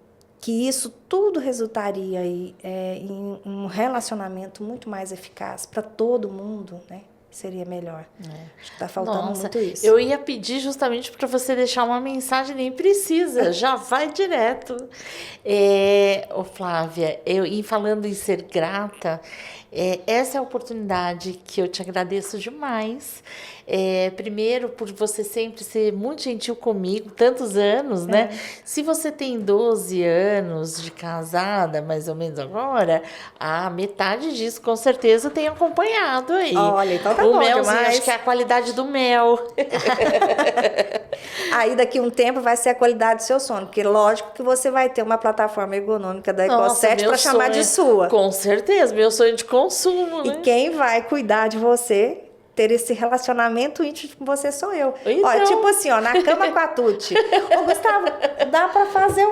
que isso tudo resultaria em um relacionamento muito mais eficaz para todo mundo, né? Seria melhor. Acho que está faltando muito isso. Eu ia pedir justamente para você deixar uma mensagem, nem precisa, já vai direto. Flávia, em falando em ser grata, essa é a oportunidade que eu te agradeço demais. Primeiro, por você sempre ser muito gentil comigo, tantos anos, né? Se você tem 12 anos de casada, mais ou menos agora, a metade disso com certeza tem acompanhado aí. Olha, então tá o bom melzinho, demais. acho que é a qualidade do mel. Aí daqui um tempo vai ser a qualidade do seu sono, porque lógico que você vai ter uma plataforma ergonômica da Ecosset para chamar de sua. Com certeza, meu sonho de consumo, né? E quem vai cuidar de você, ter esse relacionamento íntimo com você, sou eu. Então... Olha, tipo assim, na cama com a Tuti. Ô, Gustavo, dá para fazer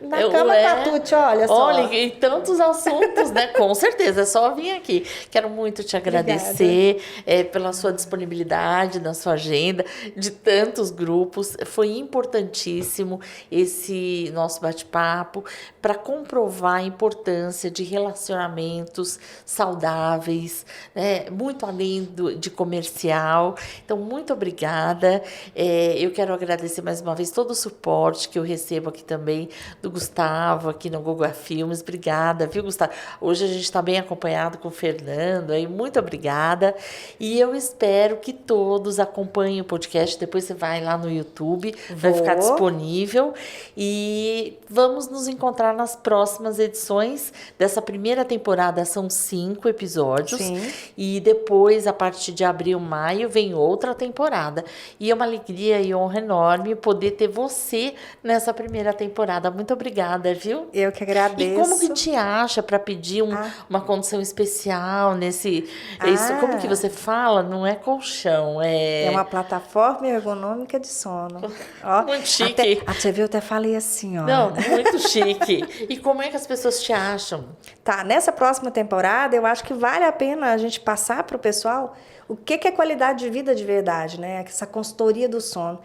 na cama com a Tuti, olha só. Olha, e tantos assuntos, né? Com certeza, é só vir aqui. Quero muito te agradecer pela sua disponibilidade, na sua agenda, de tantos grupos. Foi importantíssimo esse nosso bate-papo para comprovar a importância de relacionamentos saudáveis, né? Muito além de comercial. Então, muito obrigada. Eu quero agradecer mais uma vez todo o suporte que eu recebo aqui também do Gustavo, aqui no Google Filmes. Obrigada, viu, Gustavo? Hoje a gente está bem acompanhado com o Fernando, aí muito obrigada. E eu espero que todos acompanhem o podcast. Depois você vai lá no YouTube, vai ficar disponível. E vamos nos encontrar nas próximas edições dessa primeira temporada. São 5 episódios. Sim. E depois, a partir de abril, maio, vem outra temporada. E é uma alegria e honra enorme poder ter você nessa primeira temporada. Muito obrigada, viu? Eu que agradeço. E como que te acha para pedir uma condição especial nesse... Isso, como que você fala? Não é colchão, é uma plataforma ergonômica de sono. Ó, muito chique. Você viu, eu até falei assim, ó. Não, muito chique. E como é que as pessoas te acham? Tá, nessa próxima temporada, eu acho que vale a pena a gente passar para o pessoal o que é qualidade de vida de verdade, né? Essa consultoria do sono.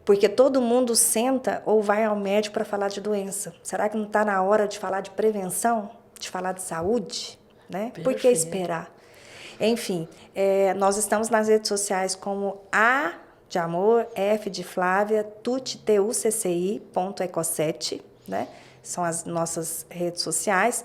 Porque todo mundo senta ou vai ao médico para falar de doença. Será que não está na hora de falar de prevenção? De falar de saúde? Né? Por que esperar? Enfim, nós estamos nas redes sociais como A de Amor, F de Flávia, tucci.ecosset, né? São as nossas redes sociais.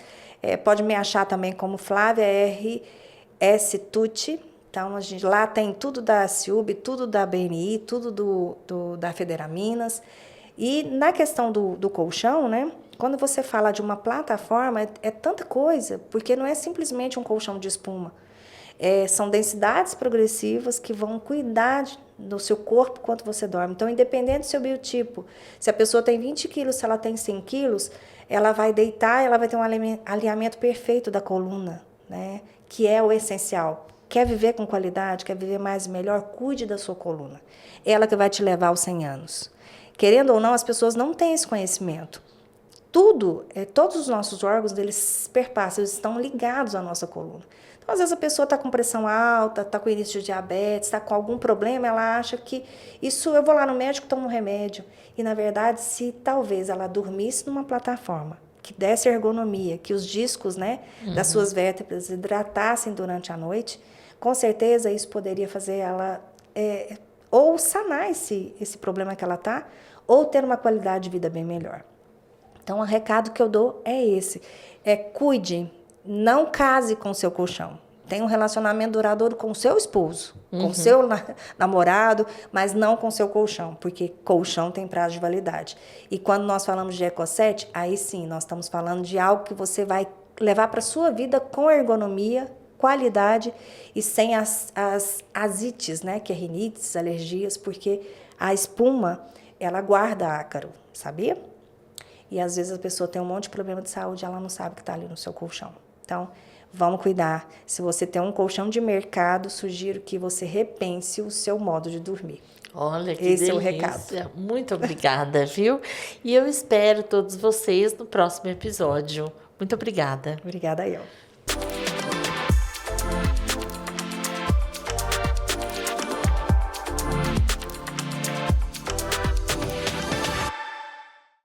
Pode me achar também como Flávia R.S. Tucci. Então, lá tem tudo da CIUB, tudo da BNI, tudo da Federaminas. E na questão do colchão, né? Quando você fala de uma plataforma, é tanta coisa, porque não é simplesmente um colchão de espuma. São densidades progressivas que vão cuidar do seu corpo enquanto você dorme. Então, independente do seu biotipo, se a pessoa tem 20 quilos, se ela tem 100 quilos, ela vai deitar, ela vai ter um alinhamento perfeito da coluna, né? Que é o essencial. Quer viver com qualidade, quer viver mais e melhor, cuide da sua coluna. Ela que vai te levar aos 100 anos. Querendo ou não, as pessoas não têm esse conhecimento. Todos os nossos órgãos, eles perpassam, eles estão ligados à nossa coluna. Então, às vezes a pessoa está com pressão alta, está com início de diabetes, está com algum problema, ela acha que isso, eu vou lá no médico, tomo um remédio. E, na verdade, se talvez ela dormisse numa plataforma que desse ergonomia, que os discos, né, das suas vértebras hidratassem durante a noite, com certeza isso poderia fazer ela ou sanar esse problema que ela está, ou ter uma qualidade de vida bem melhor. Então, o recado que eu dou é esse. Cuide, não case com o seu colchão. Tenha um relacionamento duradouro com o seu esposo, com o seu namorado, mas não com o seu colchão, porque colchão tem prazo de validade. E quando nós falamos de Eco7, aí sim, nós estamos falando de algo que você vai levar para a sua vida com ergonomia, qualidade e sem as asites, né, que é rinites, alergias, porque a espuma, ela guarda ácaro, sabia? E às vezes a pessoa tem um monte de problema de saúde, ela não sabe que está ali no seu colchão. Então, vamos cuidar. Se você tem um colchão de mercado, sugiro que você repense o seu modo de dormir. Olha, que Esse delícia. É o recado. Muito obrigada, viu? E eu espero todos vocês no próximo episódio. Muito obrigada. Obrigada eu.